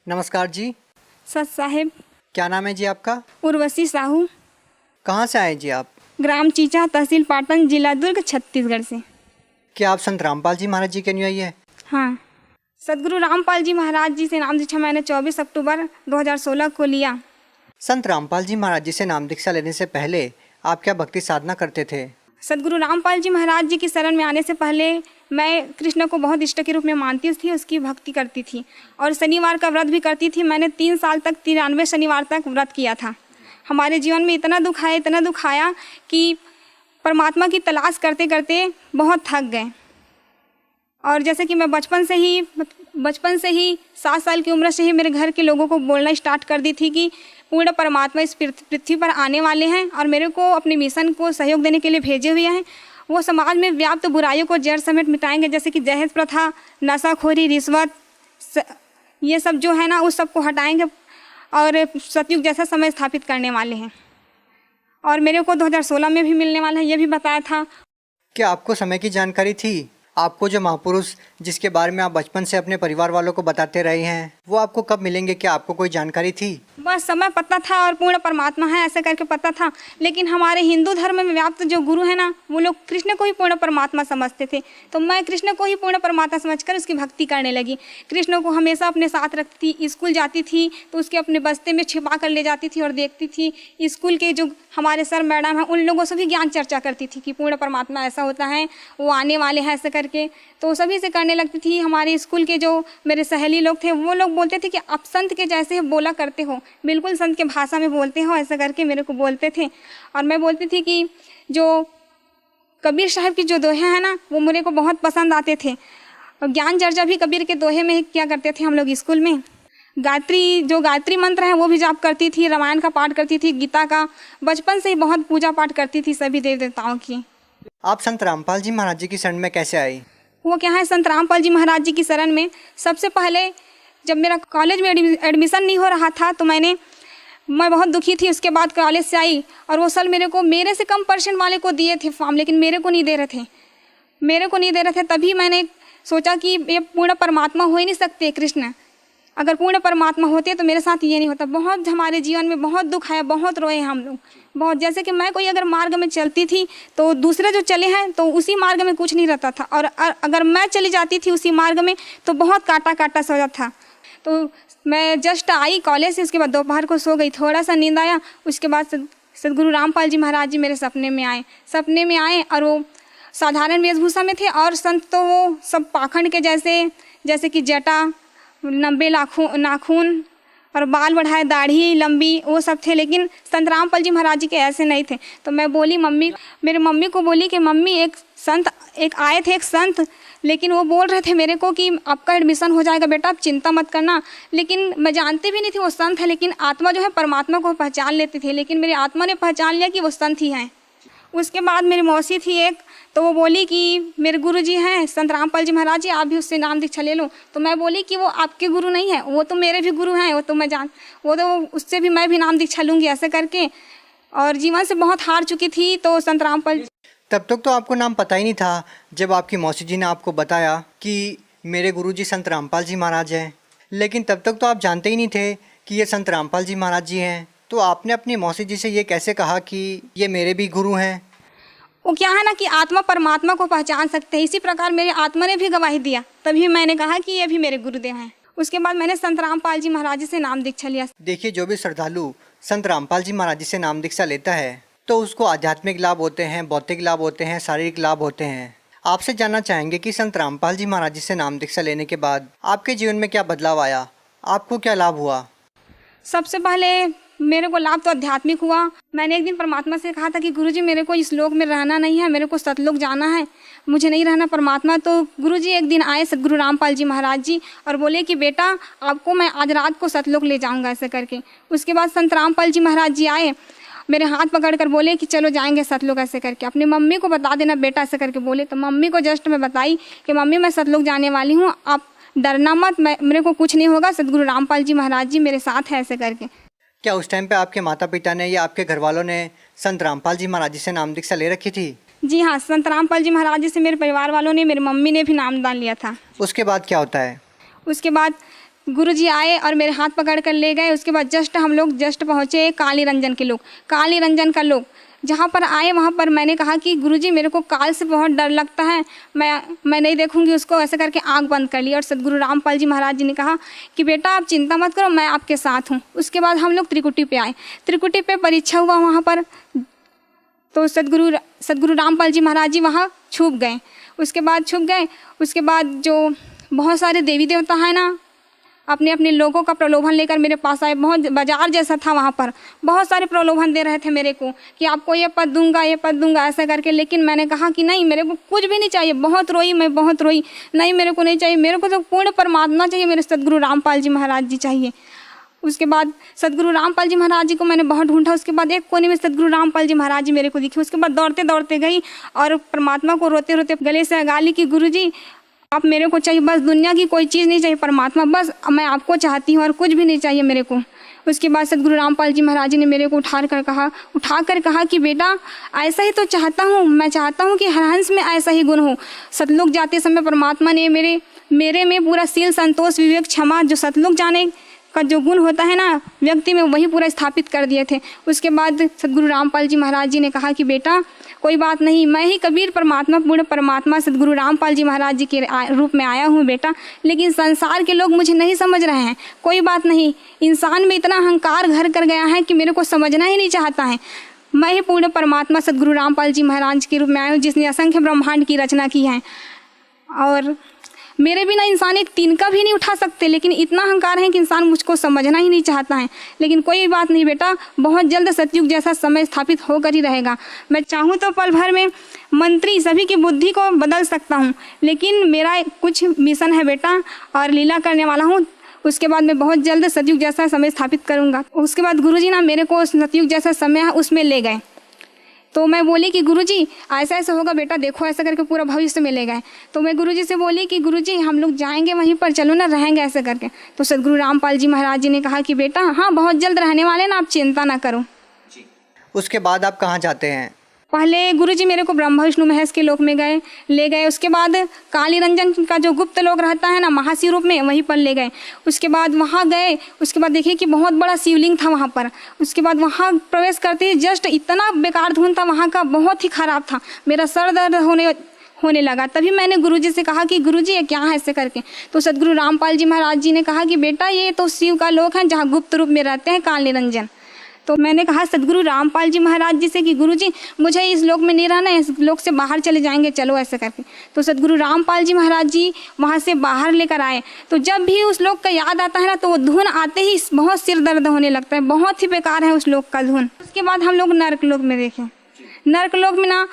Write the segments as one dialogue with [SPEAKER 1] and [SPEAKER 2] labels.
[SPEAKER 1] नमस्कार जी।
[SPEAKER 2] सत साहेब।
[SPEAKER 1] क्या नाम है जी आपका?
[SPEAKER 2] उर्वशी साहू।
[SPEAKER 1] कहाँ से आए जी आप?
[SPEAKER 2] ग्राम चीचा, तहसील पाटन, जिला दुर्ग, छत्तीसगढ़ से।
[SPEAKER 1] क्या आप संत रामपाल जी महाराज जी के अनुयायी है?
[SPEAKER 2] हाँ, सदगुरु रामपाल जी महाराज जी से नाम दीक्षा मैंने 24 अक्टूबर 2016 को लिया।
[SPEAKER 1] संत रामपाल जी महाराज जी से नाम दीक्षा लेने से पहले आप क्या भक्ति साधना करते थे?
[SPEAKER 2] सदगुरु रामपाल जी महाराज जी की शरण में आने से पहले मैं कृष्ण को बहुत इष्ट के रूप में मानती थी, उसकी भक्ति करती थी और शनिवार का व्रत भी करती थी। मैंने 3 साल तक 93 शनिवार तक व्रत किया था। हमारे जीवन में इतना दुख आया कि परमात्मा की तलाश करते करते बहुत थक गए। और जैसे कि मैं बचपन से ही 7 साल की उम्र से ही मेरे घर के लोगों को बोलना स्टार्ट कर दी थी कि पूर्ण परमात्मा इस पृथ्वी पर आने वाले हैं और मेरे को अपने मिशन को सहयोग देने के लिए भेजे हुए हैं। वो समाज में व्याप्त बुराइयों को जड़ समेत मिटाएंगे, जैसे कि दहेज प्रथा, नशाखोरी, रिश्वत, ये सब जो है ना, उस सब को हटाएंगे और सतयुग जैसा समय स्थापित करने वाले हैं। और मेरे को 2016 में भी मिलने वाला है, ये भी बताया था।
[SPEAKER 1] क्या आपको समय की जानकारी थी? आपको जो महापुरुष जिसके बारे में आप बचपन से अपने परिवार वालों को बताते रहे हैं, वो आपको कब मिलेंगे? क्या आपको कोई जानकारी थी?
[SPEAKER 2] बस समय पता था और पूर्ण परमात्मा है ऐसे करके पता था। लेकिन हमारे हिंदू धर्म में व्याप्त जो गुरु है ना, वो लोग कृष्ण को ही पूर्ण परमात्मा समझते थे। तो मैं कृष्ण को ही पूर्ण परमात्मा समझकर उसकी भक्ति करने लगी। कृष्ण को हमेशा अपने साथ रखती थी। स्कूल जाती थी तो उसके अपने बस्ते में छिपा कर ले जाती थी और देखती थी। स्कूल के जो हमारे सर मैडम हैं, उन लोगों से भी ज्ञान चर्चा करती थी कि पूर्ण परमात्मा ऐसा होता है, वो आने वाले हैं ऐसे करके। तो सभी से करने लगती थी। हमारे स्कूल के जो मेरे सहेली लोग थे, वो लोग बोलते थे कि आप संत के जैसे बोला करते हो, बिल्कुल संत के भाषा में बोलते हो, ऐसा करके मेरे को बोलते थे। और मैं बोलती थी कि जो कबीर साहब की जो दोहे हैं ना, वो मेरे को बहुत पसंद आते थे। और ज्ञान चर्चा भी कबीर के दोहे में क्या करते थे हम लोग स्कूल में। गायत्री मंत्र है वो भी जाप करती थी, रामायण का पाठ करती थी, गीता का। बचपन से ही बहुत पूजा पाठ करती थी सभी देव देवताओं की।
[SPEAKER 1] आप संत रामपाल जी महाराज जी की शरण में कैसे आई?
[SPEAKER 2] वो क्या है, संत रामपाल जी महाराज जी की शरण में सबसे पहले जब मेरा कॉलेज में एडमिशन नहीं हो रहा था तो मैं बहुत दुखी थी। उसके बाद कॉलेज से आई और वो साल मेरे से कम परसेंट वाले को दिए थे फॉर्म, लेकिन मेरे को नहीं दे रहे थे। तभी मैंने सोचा कि ये पूर्ण परमात्मा हो ही नहीं सकते कृष्ण। अगर पूर्ण परमात्मा होते तो मेरे साथ ये नहीं होता। बहुत हमारे जीवन में बहुत दुख आया, बहुत रोए हम लोग बहुत। जैसे कि मैं कोई अगर मार्ग में चलती थी तो दूसरे जो चले हैं तो उसी मार्ग में कुछ नहीं रहता था, और अगर मैं चली जाती थी उसी मार्ग में तो बहुत काटा सा हो जाता था। तो मैं जस्ट आई कॉलेज से, उसके बाद दोपहर को सो गई, थोड़ा सा नींद आया। उसके बाद सदगुरु रामपाल जी महाराज जी मेरे सपने में आए और वो साधारण वेशभूषा में थे। और संत तो वो सब पाखंड के जैसे कि जटा, 90 नाखून और बाल बढ़ाए, दाढ़ी लंबी, वो सब थे। लेकिन संत रामपाल जी महाराज जी के ऐसे नहीं थे। तो मैं बोली मेरी मम्मी को बोली कि मम्मी एक आए थे एक संत, लेकिन वो बोल रहे थे मेरे को कि आपका एडमिशन हो जाएगा बेटा, आप चिंता मत करना। लेकिन मैं जानती भी नहीं थी वो संत है। लेकिन आत्मा जो है परमात्मा को पहचान लेती थी, लेकिन मेरी आत्मा ने पहचान लिया कि वो संत ही हैं। उसके बाद मेरी मौसी थी एक, तो वो बोली कि मेरे गुरु जी हैं संत रामपाल जी महाराज जी, आप भी उससे नाम दीक्षा ले लो। तो मैं बोली कि वो आपके गुरु नहीं है, वो तो मेरे भी गुरु हैं, वो तो उससे भी मैं भी नाम दीक्षा लूँगी ऐसे करके। और जीवन से बहुत हार चुकी थी। तो संत रामपाल,
[SPEAKER 1] तब तक तो आपको नाम पता ही नहीं था जब आपकी मौसी जी ने आपको बताया कि मेरे गुरुजी संत रामपाल जी महाराज हैं। लेकिन तब तक तो आप जानते ही नहीं थे कि ये संत रामपाल जी महाराज जी हैं। तो आपने अपनी मौसी जी से ये कैसे कहा कि ये मेरे भी गुरु हैं?
[SPEAKER 2] वो क्या है ना कि आत्मा परमात्मा को पहचान सकते हैं, इसी प्रकार मेरी आत्मा ने भी गवाही दिया। तभी मैंने कहा कि ये भी मेरे गुरुदेव हैं। उसके बाद मैंने संत रामपाल जी महाराज जी से नाम दीक्षा लिया।
[SPEAKER 1] देखिए, जो भी श्रद्धालु संत रामपाल जी महाराज जी से नाम दीक्षा लेता है तो उसको आध्यात्मिक लाभ होते हैं, भौतिक लाभ होते हैं, शारीरिक लाभ होते हैं। आपसे जानना चाहेंगे कि संत रामपाल जी महाराज जी से नाम दीक्षा लेने के बाद आपके जीवन में क्या बदलाव आया, आपको क्या लाभ हुआ?
[SPEAKER 2] सबसे पहले मेरे को लाभ तो आध्यात्मिक हुआ। मैंने एक दिन परमात्मा से कहा था कि गुरुजी मेरे को इस लोक में रहना नहीं है, मेरे को सतलोक जाना है, मुझे नहीं रहना परमात्मा। तो गुरुजी एक दिन आए सदगुरु रामपाल जी महाराज जी और बोले कि बेटा आपको मैं आज रात को सतलोक ले जाऊंगा ऐसे करके। उसके बाद संत रामपाल जी महाराज जी आए, मेरे हाथ पकड़कर बोले कि चलो जाएंगे सतलोक ऐसे करके, अपनी मम्मी को बता देना बेटा ऐसे करके बोले। तो मम्मी को जस्ट मैं बताई कि मम्मी मैं सतलोक जाने वाली हूँ, आप डरना मत, मेरे को कुछ नहीं होगा, सदगुरु रामपाल जी महाराज जी मेरे साथ है ऐसे करके।
[SPEAKER 1] क्या उस टाइम पे आपके माता पिता ने या आपके घर वालों ने संत रामपाल जी महाराज जी से नाम दीक्षा ले रखी थी?
[SPEAKER 2] जी हाँ, संत रामपाल जी महाराज जी से मेरे परिवार वालों ने, मेरी मम्मी ने भी नामदान लिया था।
[SPEAKER 1] उसके बाद क्या होता है?
[SPEAKER 2] उसके बाद गुरुजी आए और मेरे हाथ पकड़ कर ले गए। उसके बाद हम लोग पहुँचे काली रंजन के लोग, काली रंजन का लोग जहाँ पर आए वहाँ पर मैंने कहा कि गुरुजी मेरे को काल से बहुत डर लगता है, मैं नहीं देखूंगी उसको, ऐसे करके आंख बंद कर ली। और सदगुरु रामपाल जी महाराज जी ने कहा कि बेटा आप चिंता मत करो, मैं आपके साथ हूँ। उसके बाद हम लोग त्रिकुटी पे आए, त्रिकुटी पे परीक्षा हुआ वहाँ पर, तो सदगुरु रामपाल जी महाराज जी वहाँ छुप गए। उसके बाद जो बहुत सारे देवी देवता हैं ना, अपने अपने लोगों का प्रलोभन लेकर मेरे पास आए। बहुत बाजार जैसा था वहाँ पर, बहुत सारे प्रलोभन दे रहे थे मेरे को कि आपको ये पद दूंगा ऐसा करके। लेकिन मैंने कहा कि नहीं, मेरे को कुछ भी नहीं चाहिए। बहुत रोई, मैं बहुत रोई, नहीं मेरे को नहीं चाहिए, मेरे को तो पूर्ण परमात्मा चाहिए, मेरे सदगुरु रामपाल जी महाराज जी चाहिए। उसके बाद सदगुरु रामपाल जी महाराज जी को मैंने बहुत ढूंढा। उसके बाद एक कोने में सदगुरु रामपाल जी महाराज जी मेरे को दिखे। उसके बाद दौड़ते दौड़ते गई और परमात्मा को रोते रोते गले से लगा ली कि गुरुजी आप मेरे को चाहिए, बस दुनिया की कोई चीज़ नहीं चाहिए, परमात्मा बस मैं आपको चाहती हूँ और कुछ भी नहीं चाहिए मेरे को। उसके बाद सदगुरु रामपाल जी महाराज जी ने मेरे को उठा कर कहा कि बेटा ऐसा ही तो चाहता हूँ, मैं चाहता हूँ कि हर हंस में ऐसा ही गुण हो। सतलुग जाते समय परमात्मा ने मेरे में पूरा शील, संतोष, विवेक, क्षमा, जो सतलुग जाने का जो गुण होता है ना व्यक्ति में, वही पूरा स्थापित कर दिए थे। उसके बाद सदगुरु रामपाल जी महाराज जी ने कहा कि बेटा कोई बात नहीं, मैं ही कबीर परमात्मा, पूर्ण परमात्मा सदगुरु रामपाल जी महाराज जी के रूप में आया हूँ बेटा, लेकिन संसार के लोग मुझे नहीं समझ रहे हैं। कोई बात नहीं, इंसान में इतना अहंकार घर कर गया है कि मेरे को समझना ही नहीं चाहता है। मैं ही पूर्ण परमात्मा सदगुरु रामपाल जी महाराज के रूप में आया हूँ, जिसने असंख्य ब्रह्मांड की रचना की है, और मेरे बिना इंसान एक तिनका भी नहीं उठा सकते। लेकिन इतना अहंकार है कि इंसान मुझको समझना ही नहीं चाहता है। लेकिन कोई बात नहीं बेटा, बहुत जल्द सतयुग जैसा समय स्थापित होकर ही रहेगा। मैं चाहूँ तो पल भर में मंत्री सभी की बुद्धि को बदल सकता हूँ, लेकिन मेरा कुछ मिशन है बेटा और लीला करने वाला हूँ। उसके बाद मैं बहुत जल्द सतयुग जैसा समय स्थापित करूँगा। उसके बाद गुरुजी ना मेरे को सतयुग जैसा समय है उसमें ले गए। तो मैं बोली कि गुरुजी ऐसा ऐसा होगा बेटा, देखो ऐसा करके पूरा भविष्य में ले गए। तो मैं गुरुजी से बोली कि गुरुजी हम लोग जाएंगे वहीं पर, चलो ना रहेंगे ऐसे करके। तो सदगुरु रामपाल जी महाराज जी ने कहा कि बेटा हाँ बहुत जल्द रहने वाले ना, आप चिंता ना करो।
[SPEAKER 1] उसके बाद आप कहाँ जाते हैं?
[SPEAKER 2] पहले गुरुजी मेरे को ब्रह्मा विष्णु महेश के लोक में ले गए। उसके बाद काली रंजन का जो गुप्त लोक रहता है ना महाशिव रूप में, वहीं पर ले गए। उसके बाद वहाँ गए, उसके बाद देखिए कि बहुत बड़ा शिवलिंग था वहाँ पर। उसके बाद वहाँ प्रवेश करते ही जस्ट इतना बेकार धुन था वहाँ का, बहुत ही खराब था, मेरा सर दर्द होने लगा। तभी मैंने गुरुजी से कहा कि गुरुजी ये क्या है ऐसे करके। तो सदगुरु रामपाल जी महाराज जी ने कहा कि बेटा ये तो शिव का लोक है जहाँ गुप्त रूप में रहते हैं काली रंजन। तो मैंने कहा सदगुरु रामपाल जी महाराज जी से कि गुरुजी मुझे इस लोक में नहीं रहना है, इस लोक से बाहर चले जाएंगे, चलो ऐसे करके। तो सदगुरु रामपाल जी महाराज जी वहाँ से बाहर लेकर आए। तो जब भी उस लोक का याद आता है ना, तो वो धुन आते ही बहुत सिर दर्द होने लगता है, बहुत ही बेकार है उस लोक का धुन। उसके बाद हम लोग नर्क लोक में देखें। नर्क लोक में ना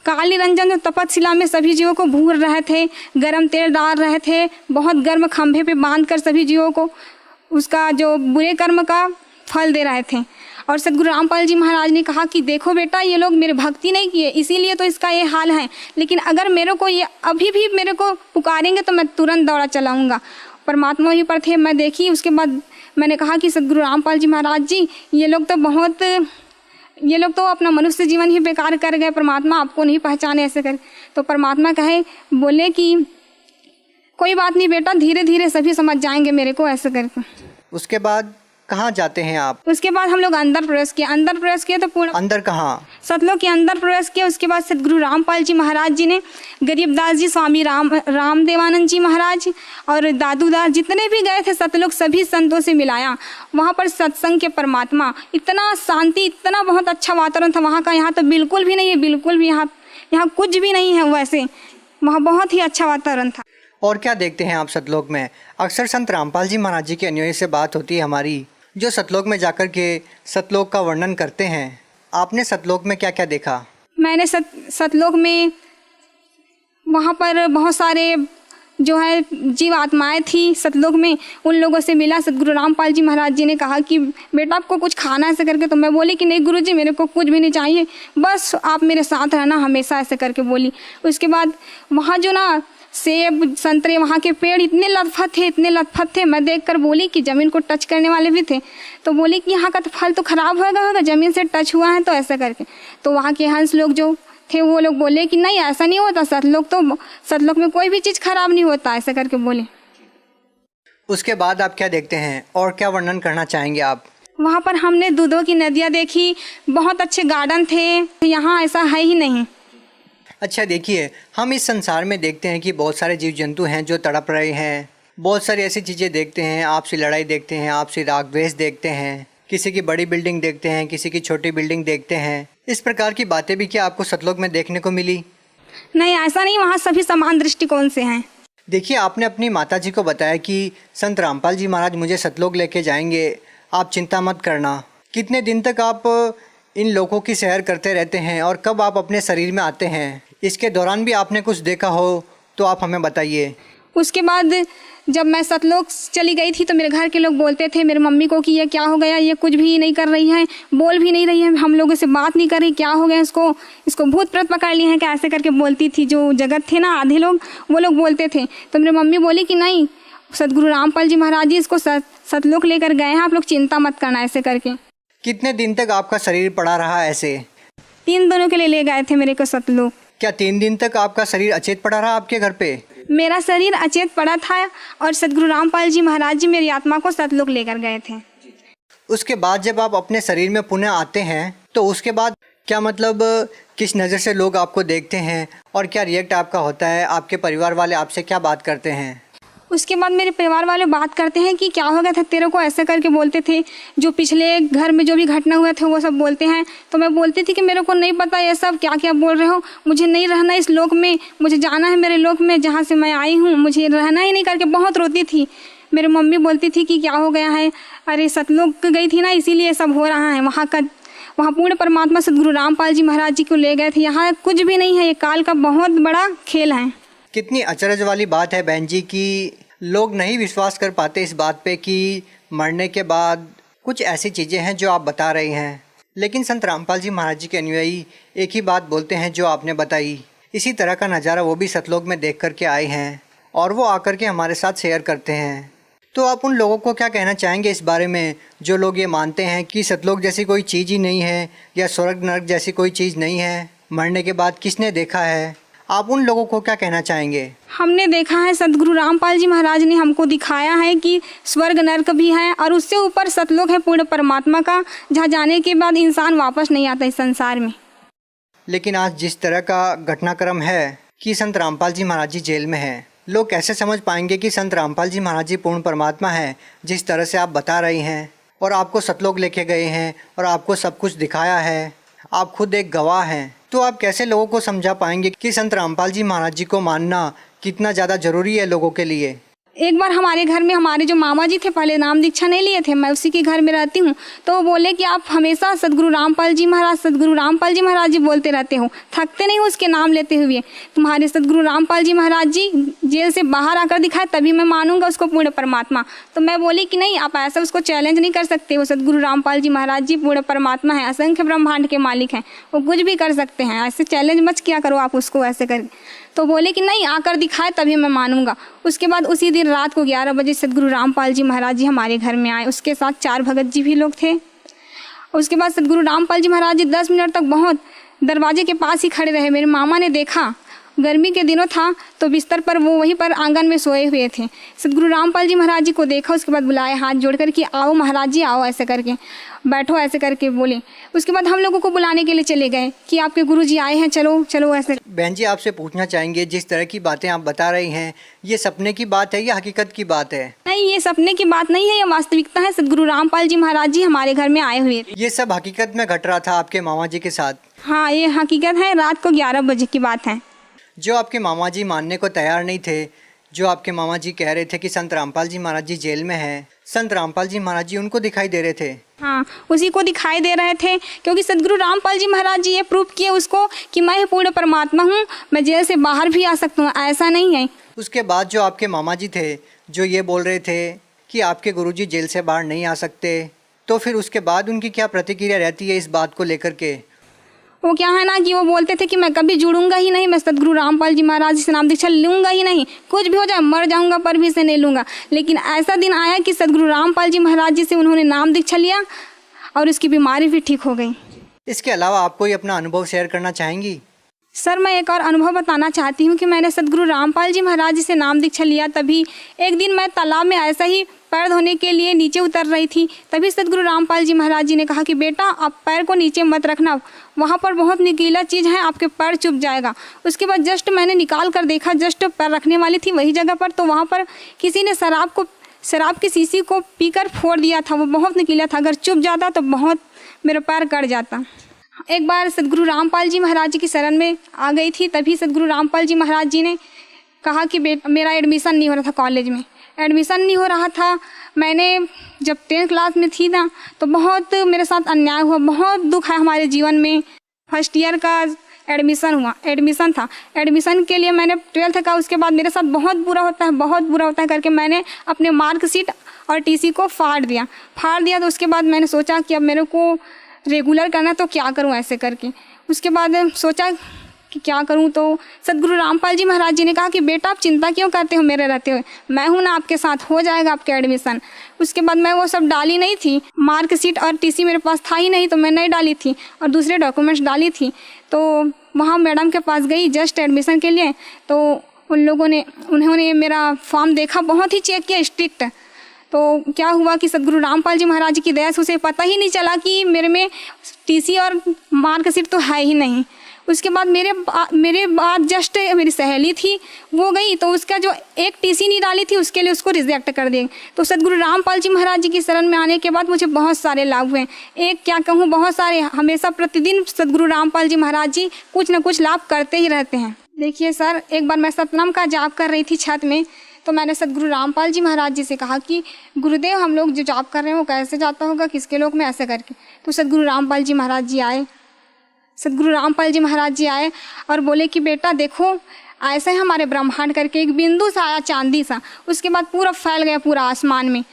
[SPEAKER 2] काली रंजन जो तपतशिला में सभी जीवों को भूर रहे थे, गर्म तेल डाल रहे थे, बहुत गर्म खंभे पे बांध कर सभी जीवों को उसका जो बुरे कर्म का फल दे रहे थे। और सदगुरु रामपाल जी महाराज ने कहा कि देखो बेटा ये लोग मेरे भक्ति नहीं किए, इसीलिए तो इसका ये हाल है। लेकिन अगर मेरे को ये अभी भी मेरे को पुकारेंगे तो मैं तुरंत दौड़ा चलाऊंगा। परमात्मा ही पर थे, मैं देखी। उसके बाद मैंने कहा कि सदगुरु रामपाल जी महाराज जी ये लोग तो अपना मनुष्य जीवन ही बेकार कर गए, परमात्मा आपको नहीं पहचाने ऐसे कर। तो परमात्मा बोले कि कोई बात नहीं बेटा, धीरे धीरे सभी समझ जाएंगे मेरे को ऐसे करके।
[SPEAKER 1] उसके बाद कहाँ जाते हैं आप? उसके
[SPEAKER 2] बाद हम लोग अंदर प्रवेश किया तो पूर्ण
[SPEAKER 1] अंदर कहाँ?
[SPEAKER 2] सतलोक के अंदर प्रवेश किया। उसके बाद सदगुरु रामपाल जी महाराज जी ने गरीबदास जी, स्वामी रामदेवानंद जी महाराज और दादूदास जितने भी गए थे सतलोक, सभी संतों से मिलाया। वहाँ पर सत्संग के परमात्मा, इतना शांति, इतना बहुत अच्छा वातावरण था वहाँ का। यहाँ तो बिल्कुल भी नहीं है, बिल्कुल भी यहाँ कुछ भी नहीं है वैसे, वहाँ बहुत ही अच्छा वातावरण था।
[SPEAKER 1] और क्या देखते हैं आप सतलोक में? अक्सर संत रामपाल जी महाराज जी के अनुयायी से बात होती है हमारी, जो सतलोक में जाकर के सतलोक का वर्णन करते हैं। आपने सतलोक में क्या क्या देखा?
[SPEAKER 2] मैंने सतलोक में वहाँ पर बहुत सारे जो है जीव आत्माएं थी सतलोक में, उन लोगों से मिला। सदगुरु रामपाल जी महाराज जी ने कहा कि बेटा आपको कुछ खाना ऐसे करके। तो मैं बोली कि नहीं गुरुजी मेरे को कुछ भी नहीं चाहिए, बस आप मेरे साथ रहना हमेशा ऐसे करके बोली। उसके बाद वहाँ जो ना सेब संतरे वहाँ के पेड़ इतने लतफत थे, मैं देखकर बोली कि ज़मीन को टच करने वाले भी थे। तो बोली कि यहाँ का तो फल तो ख़राब होगा ज़मीन से टच हुआ है तो ऐसा करके। तो वहाँ के हंस लोग जो थे वो लोग बोले कि नहीं ऐसा नहीं होता, सतलोक में कोई भी चीज़ खराब नहीं होता ऐसा करके बोले।
[SPEAKER 1] उसके बाद आप क्या देखते हैं और क्या वर्णन करना चाहेंगे आप?
[SPEAKER 2] वहाँ पर हमने दूधों की नदियाँ देखी, बहुत अच्छे गार्डन थे, यहाँ ऐसा है ही नहीं।
[SPEAKER 1] अच्छा देखिए, हम इस संसार में देखते हैं कि बहुत सारे जीव जंतु हैं जो तड़प रहे हैं, बहुत सारी ऐसी चीज़ें देखते हैं, आपसी लड़ाई देखते हैं, आपसी राग द्वेष देखते हैं, किसी की बड़ी बिल्डिंग देखते हैं, किसी की छोटी बिल्डिंग देखते हैं। इस प्रकार की बातें भी क्या आपको सतलोक में देखने को मिली?
[SPEAKER 2] नहीं, ऐसा नहीं, वहाँ सभी समान दृष्टिकोण से हैं।
[SPEAKER 1] देखिए, आपने अपनी माता जी को बताया कि संत रामपाल जी महाराज मुझे सतलोक लेके जाएंगे, आप चिंता मत करना। कितने दिन तक आप इन लोगों की सैर करते रहते हैं और कब आप अपने शरीर में आते हैं? इसके दौरान भी आपने कुछ देखा हो तो आप हमें बताइए।
[SPEAKER 2] उसके बाद जब मैं सतलोक चली गई थी तो मेरे घर के लोग बोलते थे मेरे मम्मी को कि ये क्या हो गया, ये कुछ भी नहीं कर रही है, बोल भी नहीं रही है, हम लोगों से बात नहीं कर रही, क्या हो गया इसको भूत प्रेत पकड़ लिए हैं, क्या ऐसे करके बोलती थी। जो जगत थे ना, आधे लोग, वो लोग बोलते थे। तो मेरी मम्मी बोली कि नहीं, सदगुरु रामपाल जी महाराज जी इसको सतलोक लेकर गए हैं, आप लोग चिंता मत करना, ऐसे करके।
[SPEAKER 1] कितने दिन तक आपका शरीर पड़ा रहा ऐसे?
[SPEAKER 2] 3 दिनों के लिए ले गए थे मेरे को सतलोक।
[SPEAKER 1] क्या 3 दिन तक आपका शरीर अचेत पड़ा रहा आपके घर पे?
[SPEAKER 2] मेरा शरीर अचेत पड़ा था और सदगुरु रामपाल जी महाराज जी मेरी आत्मा को सतलोक लेकर गए थे।
[SPEAKER 1] उसके बाद जब आप अपने शरीर में पुनः आते हैं तो उसके बाद क्या मतलब किस नज़र से लोग आपको देखते हैं और क्या रिएक्ट आपका होता है? आपके परिवार वाले आपसे क्या बात करते हैं?
[SPEAKER 2] उसके बाद मेरे परिवार वाले बात करते हैं कि क्या हो गया था तेरे को, ऐसे करके बोलते थे। जो पिछले घर में जो भी घटना हुआ था वो सब बोलते हैं। तो मैं बोलती थी कि मेरे को नहीं पता ये सब क्या क्या बोल रहे हो, मुझे नहीं रहना इस लोक में, मुझे जाना है मेरे लोक में जहाँ से मैं आई हूँ, मुझे रहना ही नहीं, करके बहुत रोती थी। मेरी मम्मी बोलती थी कि क्या हो गया है, अरे सतलोक गई थी ना इसीलिए सब हो रहा है। वहाँ पूर्ण परमात्मा सदगुरु रामपाल जी महाराज जी को ले गए थे, यहाँ कुछ भी नहीं है, ये काल का बहुत बड़ा खेल है।
[SPEAKER 1] कितनी अचरज वाली बात है बहन जी कि लोग नहीं विश्वास कर पाते इस बात पे कि मरने के बाद कुछ ऐसी चीज़ें हैं जो आप बता रही हैं, लेकिन संत रामपाल जी महाराज जी के अनुयायी एक ही बात बोलते हैं जो आपने बताई। इसी तरह का नज़ारा वो भी सतलोक में देख कर के आए हैं और वो आकर के हमारे साथ शेयर करते हैं। तो आप उन लोगों को क्या कहना चाहेंगे इस बारे में जो लोग ये मानते हैं कि सतलोक जैसी कोई चीज़ ही नहीं है या स्वर्ग नरक जैसी कोई चीज़ नहीं है, मरने के बाद किसने देखा है? आप उन लोगों को क्या कहना चाहेंगे?
[SPEAKER 2] हमने देखा है, सदगुरु रामपाल जी महाराज ने हमको दिखाया है कि स्वर्ग नरक भी है और उससे ऊपर सतलोक है पूर्ण परमात्मा का, जहाँ जाने के बाद इंसान वापस नहीं आता इस संसार में।
[SPEAKER 1] लेकिन आज जिस तरह का घटनाक्रम है कि संत रामपाल जी महाराज जी जेल में हैं, लोग कैसे समझ पाएंगे कि संत रामपाल जी महाराज जी पूर्ण परमात्मा है जिस तरह से आप बता रही हैं, और आपको सतलोक लेके गए हैं और आपको सब कुछ दिखाया है, आप खुद एक गवाह हैं। तो आप कैसे लोगों को समझा पाएंगे कि संत रामपाल जी महाराज जी को मानना कितना ज़्यादा ज़रूरी है लोगों के लिए?
[SPEAKER 2] एक बार हमारे घर में हमारे जो मामा जी थे, पहले नाम दीक्षा नहीं लिए थे, मैं उसी के घर में रहती हूँ, तो वो बोले कि आप हमेशा सदगुरु रामपाल जी महाराज जी बोलते रहते हो, थकते नहीं हो उसके नाम लेते हुए। तुम्हारे सदगुरु रामपाल जी महाराज जी जेल से बाहर आकर दिखाए तभी मैं मानूंगा उसको पूर्ण परमात्मा। तो मैं बोली कि नहीं, आप ऐसा उसको चैलेंज नहीं कर सकते, वो सदगुरु रामपाल जी महाराज जी पूर्ण परमात्मा है, असंख्य ब्रह्मांड के मालिक हैं, वो कुछ भी कर सकते हैं, ऐसे चैलेंज मत किया करो आप उसको ऐसे कर। तो बोले कि नहीं, आकर दिखाए तभी मैं मानूंगा। उसके बाद उसी दिन रात को 11 बजे सदगुरु रामपाल जी महाराज जी हमारे घर में आए, उसके साथ 4 भगत जी भी लोग थे। उसके बाद सदगुरु रामपाल जी महाराज जी 10 मिनट तक बहुत दरवाजे के पास ही खड़े रहे। मेरे मामा ने देखा, गर्मी के दिनों था तो बिस्तर पर वो वहीं पर आंगन में सोए हुए थे। सदगुरु रामपाल जी महाराज जी को देखा, उसके बाद बुलाए हाथ जोड़कर कि आओ महाराज जी आओ, ऐसे करके बैठो, ऐसे करके बोले। उसके बाद हम लोगों को बुलाने के लिए चले गए कि आपके गुरु जी आए हैं, चलो चलो ऐसे।
[SPEAKER 1] बहन जी, आपसे पूछना चाहेंगे, जिस तरह की बातें आप बता रही हैं, ये सपने की बात है या हकीकत की बात है?
[SPEAKER 2] नहीं, ये सपने की बात नहीं है, ये वास्तविकता है। सदगुरु रामपाल जी महाराज जी हमारे घर में आए हुए थे।
[SPEAKER 1] ये सब हकीकत में घट रहा था आपके मामा जी के साथ?
[SPEAKER 2] हाँ, ये हकीकत है, रात को 11 बजे की बात है।
[SPEAKER 1] जो आपके मामा जी मानने को तैयार नहीं थे, जो आपके मामा जी कह रहे थे कि संत रामपाल जी महाराज जी जेल में हैं, संत रामपाल जी महाराज जी उनको दिखाई दे रहे थे?
[SPEAKER 2] हाँ, उसी को दिखाई दे रहे थे, क्योंकि सदगुरु रामपाल जी महाराज जी ये प्रूफ किए उसको कि मैं पूर्ण परमात्मा हूँ, मैं जेल से बाहर भी आ सकता हूँ, ऐसा नहीं है।
[SPEAKER 1] उसके बाद जो आपके मामा जी थे जो ये बोल रहे थे कि आपके गुरुजी जेल से बाहर नहीं आ सकते, तो फिर उसके बाद उनकी क्या प्रतिक्रिया रहती है इस बात को लेकर के?
[SPEAKER 2] वो क्या है ना कि वो बोलते थे कि मैं कभी जुड़ूंगा ही नहीं, मैं सदगुरु रामपाल जी महाराज से नाम दीक्षा लूँगा ही नहीं, कुछ भी हो जाए मर जाऊंगा पर भी से नहीं लूँगा। लेकिन ऐसा दिन आया कि सदगुरु रामपाल जी महाराज जी से उन्होंने नाम दीक्षा लिया और उसकी बीमारी भी ठीक हो गई।
[SPEAKER 1] इसके अलावा आप कोई अपना अनुभव शेयर करना चाहेंगी?
[SPEAKER 2] सर, मैं एक और अनुभव बताना चाहती हूँ कि मैंने सद्गुरु रामपाल जी महाराज जी से नाम दीक्षा लिया। तभी एक दिन मैं तालाब में ऐसा ही पैर धोने के लिए नीचे उतर रही थी। तभी सद्गुरु रामपाल जी महाराज जी ने कहा कि बेटा, आप पैर को नीचे मत रखना, वहाँ पर बहुत नुकीला चीज़ है, आपके पैर चुभ जाएगा। उसके बाद जस्ट मैंने निकाल कर देखा, जस्ट पैर रखने वाली थी वही जगह पर, तो वहाँ पर किसी ने शराब की शीशी को पीकर फोड़ दिया था। वो बहुत नुकीला था, अगर चुभ जाता तो बहुत मेरा पैर कट जाता। एक बार सद्गुरु रामपाल जी महाराज जी की शरण में आ गई थी। तभी सद्गुरु रामपाल जी महाराज जी ने कहा कि मेरा एडमिशन नहीं हो रहा था, कॉलेज में एडमिशन नहीं हो रहा था। मैंने जब 10th क्लास में थी ना, तो बहुत मेरे साथ अन्याय हुआ, बहुत दुख है हमारे जीवन में। फर्स्ट ईयर का एडमिशन था। एडमिशन के लिए मैंने 12th का, उसके बाद मेरे साथ बहुत बुरा होता है करके मैंने अपने मार्कशीट और टीसी को फाड़ दिया। तो उसके बाद मैंने सोचा कि अब मेरे को रेगुलर करना, तो क्या करूं ऐसे करके। उसके बाद सोचा कि क्या करूं, तो सद्गुरु रामपाल जी महाराज जी ने कहा कि बेटा, आप चिंता क्यों करते हो मेरे रहते हुए, मैं हूं ना आपके साथ, हो जाएगा आपका एडमिशन। उसके बाद मैं वो सब डाली नहीं थी, मार्कशीट और टीसी मेरे पास था ही नहीं, तो मैं नहीं डाली थी और दूसरे डॉक्यूमेंट्स डाली थी। तो वहाँ मैडम के पास गई जस्ट एडमिशन के लिए, तो उन्होंने मेरा फॉर्म देखा, बहुत ही चेक किया स्ट्रिक्ट। तो क्या हुआ कि सद्गुरु रामपाल जी महाराज जी की दया से उसे पता ही नहीं चला कि मेरे में टीसी और मार्कशीट तो है ही नहीं। उसके बाद मेरे बाद जस्ट मेरी सहेली थी, वो गई, तो उसका जो एक टीसी नहीं डाली थी उसके लिए उसको रिजेक्ट कर दिए। तो सद्गुरु रामपाल जी महाराज जी की शरण में आने के बाद मुझे बहुत सारे लाभ हुए। एक क्या कहूँ, बहुत सारे। हमेशा प्रतिदिन सद्गुरु रामपाल जी महाराज जी कुछ न कुछ लाभ करते ही रहते हैं। देखिए सर, एक बार मैं सतनाम का जाप कर रही थी छत में, तो मैंने सद्गुरु रामपाल जी महाराज जी से कहा कि गुरुदेव, हम लोग जो जाप कर रहे हैं वो कैसे जाता होगा, किसके लोक में, ऐसे करके। तो सद्गुरु रामपाल जी महाराज जी आए और बोले कि बेटा देखो, ऐसे ही हमारे ब्रह्मांड करके एक बिंदु सा आया, चांदी सा, उसके बाद पूरा फैल गया पूरा आसमान में।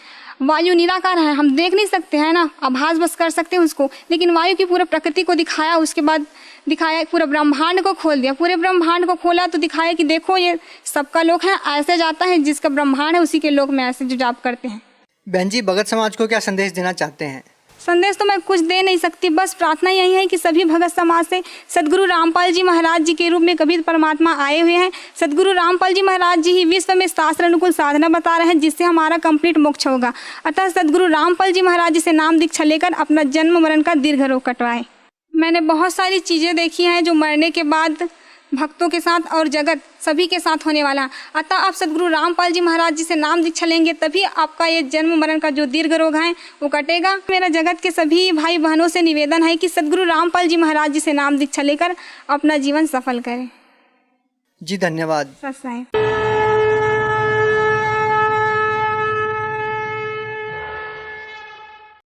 [SPEAKER 2] वायु निराकार है, हम देख नहीं सकते हैं ना, आभास बस कर सकते हैं उसको, लेकिन वायु की पूरा प्रकृति को दिखाया। उसके बाद दिखाया, पूरे ब्रह्मांड को खोल दिया। पूरे ब्रह्मांड को खोला तो दिखाया कि देखो, ये सबका लोक है, ऐसे जाता है, जिसका ब्रह्मांड है उसी के लोक में ऐसे जो जाप करते हैं।
[SPEAKER 1] बहन जी, भगत समाज को क्या संदेश देना चाहते हैं?
[SPEAKER 2] संदेश तो मैं कुछ दे नहीं सकती, बस प्रार्थना यही है कि सभी भगत समाज से सद्गुरु रामपाल जी महाराज जी के रूप में कबीर परमात्मा आए हुए हैं। सद्गुरु रामपाल जी महाराज जी ही विश्व में शास्त्र अनुकूल साधना बता रहे हैं, जिससे हमारा कंप्लीट मोक्ष होगा। अतः सद्गुरु रामपाल जी महाराज जी से नाम दीक्षा लेकर अपना जन्म मरण का दीर्घ रोग कटवाएं। मैंने बहुत सारी चीज़ें देखी हैं जो मरने के बाद भक्तों के साथ और जगत सभी के साथ होने वाला। अतः आप सद्गुरु रामपाल जी महाराज जी से नाम दीक्षा लेंगे, तभी आपका ये जन्म मरण का जो दीर्घ रोग है वो कटेगा। मेरा जगत के सभी भाई बहनों से निवेदन है कि सद्गुरु रामपाल जी महाराज जी से नाम दीक्षा लेकर अपना जीवन सफल करें।
[SPEAKER 1] जी धन्यवाद।
[SPEAKER 2] सत्साई।